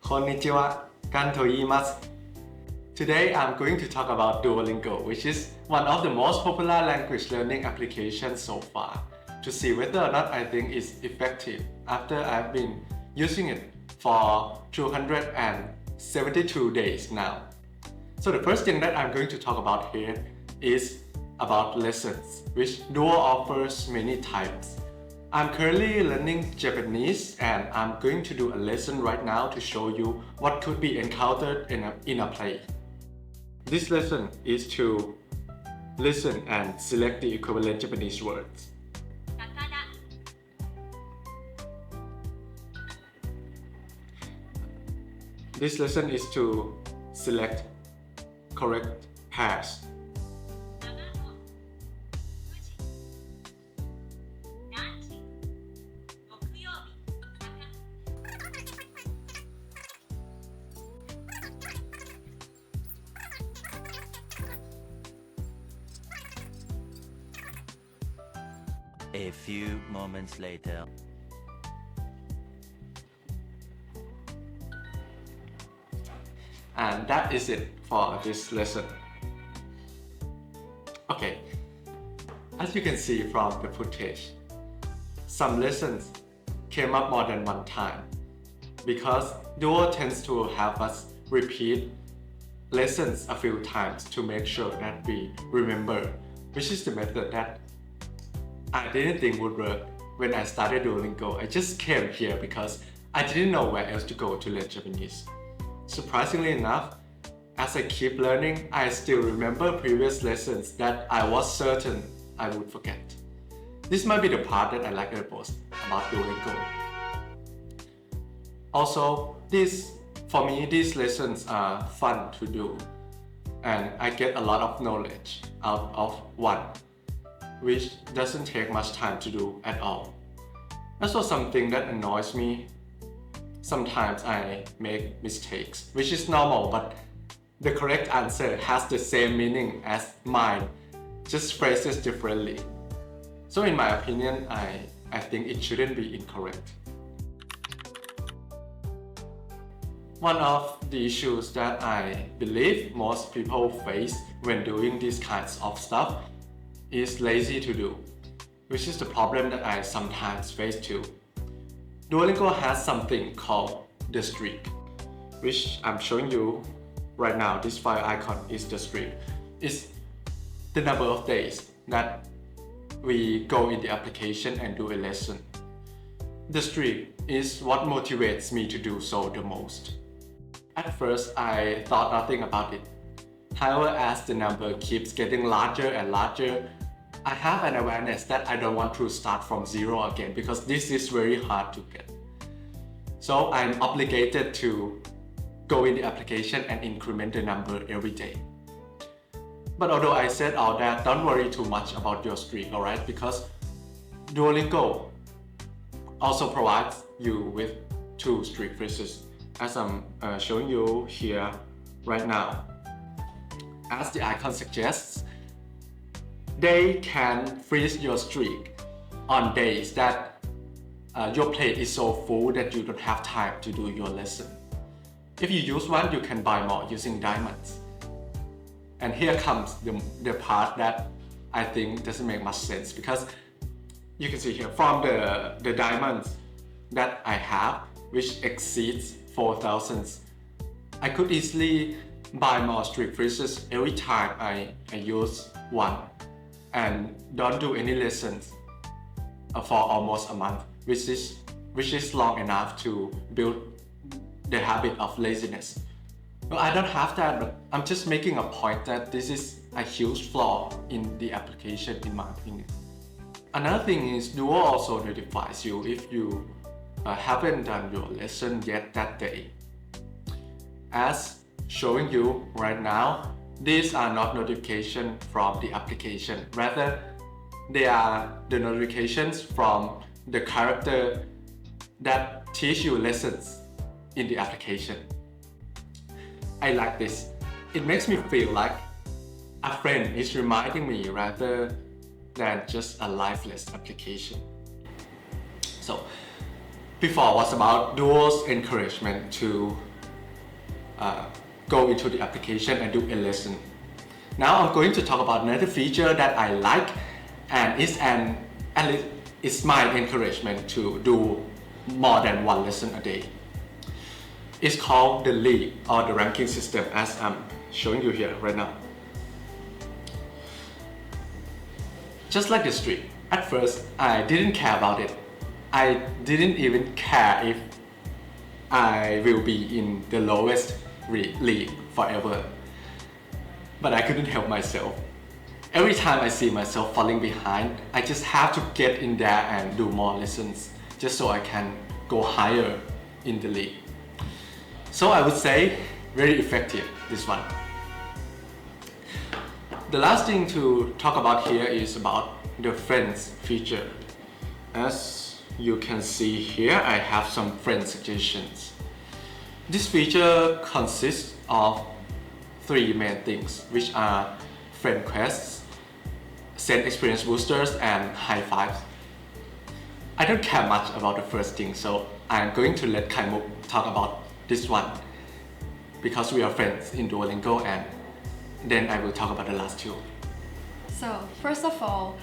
Konnichiwa, Gunn. Today I'm going to talk about Duolingo, which is one of the most popular language learning applications so far, to see whether or not I think it's effective after I've been using it for 272 days now. So the first thing that I'm going to talk about here is about lessons, which Duo offers many types. I'm currently learning Japanese and I'm going to do a lesson right now to show you what could be encountered in a play. This lesson is to listen and select the equivalent Japanese words. This lesson is to select correct pairs. A few moments later. And that is it for this lesson. Okay, as you can see from the footage, some lessons came up more than one time because Duo tends to have us repeat lessons a few times to make sure that we remember, which is the method that I didn't think would work when I started Duolingo. I just came here because I didn't know where else to go to learn Japanese. Surprisingly enough, as I keep learning, I still remember previous lessons that I was certain I would forget. This might be the part that I like the most about Duolingo. Also, for me, these lessons are fun to do, and I get a lot of knowledge out of one, which doesn't take much time to do at all. Also, something that annoys me, sometimes I make mistakes, which is normal, but the correct answer has the same meaning as mine, just phrases differently. So in my opinion, I think it shouldn't be incorrect. One of the issues that I believe most people face when doing these kinds of stuff is lazy to do, which is the problem that I sometimes face too. Duolingo has something called the streak, which I'm showing you right now. This fire icon is the streak. It's the number of days that we go in the application and do a lesson. The streak is what motivates me to do so the most. At first, I thought nothing about it. However, as the number keeps getting larger and larger, I have an awareness that I don't want to start from zero again because this is very hard to get. So I'm obligated to go in the application and increment the number every day. But although I said all that, don't worry too much about your streak, alright? Because Duolingo also provides you with 2 streak phrases, as I'm showing you here right now. As the icon suggests, they can freeze your streak on days that your plate is so full that you don't have time to do your lesson. If you use one, you can buy more using diamonds. And here comes the part that I think doesn't make much sense, because you can see here from the diamonds that I have, which exceeds 4,000, I could easily buy more streak freezes every time I use one and don't do any lessons for almost a month, which is long enough to build the habit of laziness. Well, I don't have that, but I'm just making a point that this is a huge flaw in the application, in my opinion. Another thing is Duo also notifies you if you haven't done your lesson yet that day. As showing you right now, these are not notifications from the application. Rather, they are the notifications from the character that teach you lessons in the application. I like this. It makes me feel like a friend is reminding me rather than just a lifeless application. So before was about Duo's encouragement to go into the application and do a lesson. Now I'm going to talk about another feature that I like, and it's my encouragement to do more than one lesson a day. It's called the league or the ranking system, as I'm showing you here right now. Just like the streak, at first I didn't care about it. I didn't even care if I will be in the lowest league forever. But I couldn't help myself. Every time I see myself falling behind, I just have to get in there and do more lessons just so I can go higher in the league. So I would say very effective, this one. The last thing to talk about here is about the friends feature. As you can see here, I have some friend suggestions. This feature consists of three main things, which are friend quests, send experience boosters, and high fives. I don't care much about the first thing, so I'm going to let Kaimuk talk about this one because we are friends in Duolingo, and then I will talk about the last two. So first of all,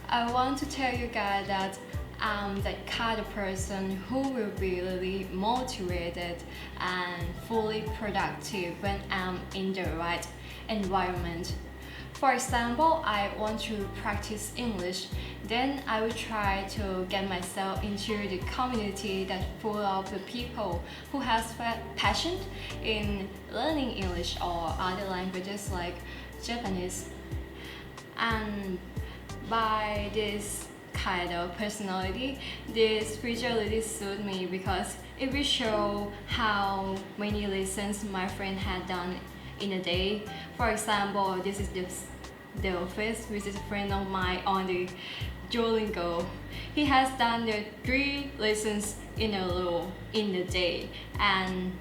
I want to tell you guys that I'm the kind of person who will be really motivated and fully productive when I'm in the right environment. For example, I want to practice English, then I will try to get myself into the community that's full of the people who has passion in learning English or other languages like Japanese. And by this kind of personality, this feature really suits me because it will show how many lessons my friend had done in a day. For example, this is the office, which is a friend of mine on the Duolingo. He has done the 3 lessons in a row in the day, and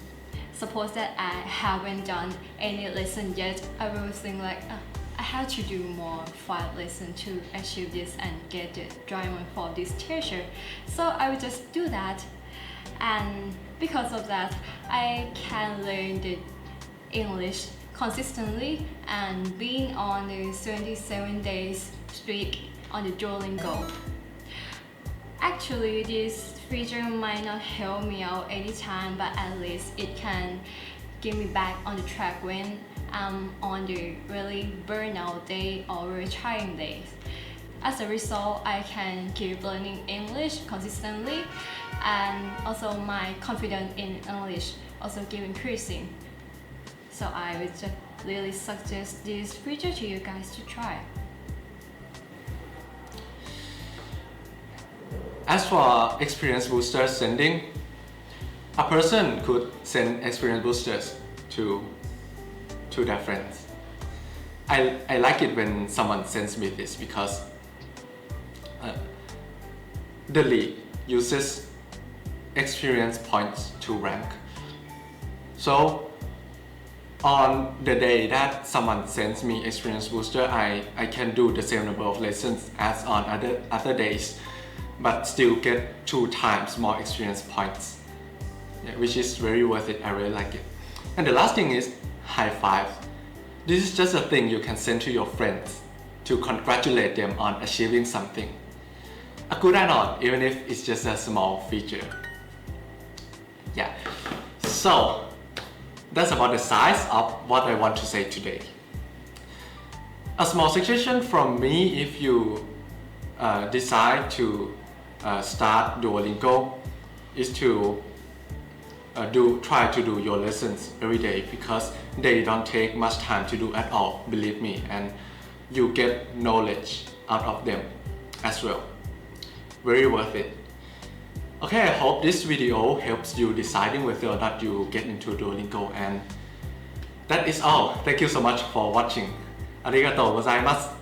suppose that I haven't done any lesson yet, I will think like, I have to do more 5 lessons to achieve this and get the diamond for this teacher. So I will just do that, and because of that, I can learn the English consistently and being on the 77 days streak on the Duolingo. Actually, this feature might not help me out anytime, but at least it can get me back on the track when I'm on the really burnout day or really trying days. As a result, I can keep learning English consistently, and also my confidence in English also keep increasing. So I would just really suggest this feature to you guys to try. As for experience booster sending, a person could send experience boosters to their friends. I like it when someone sends me this because the league uses experience points to rank. So on the day that someone sends me experience booster, I can do the same number of lessons as on other days, but still get 2 times more experience points, which is very worth it. I really like it. And the last thing is high five. This is just a thing you can send to your friends to congratulate them on achieving something. A good add-on, even if it's just a small feature. Yeah. So that's about the size of what I want to say today. A small suggestion from me: if you decide to start Duolingo, is to try to do your lessons every day, because they don't take much time to do at all, believe me, and you get knowledge out of them as well. Very worth it. Okay, I hope this video helps you deciding whether or not you get into Duolingo, and that is all. Thank you so much for watching. ありがとうございます。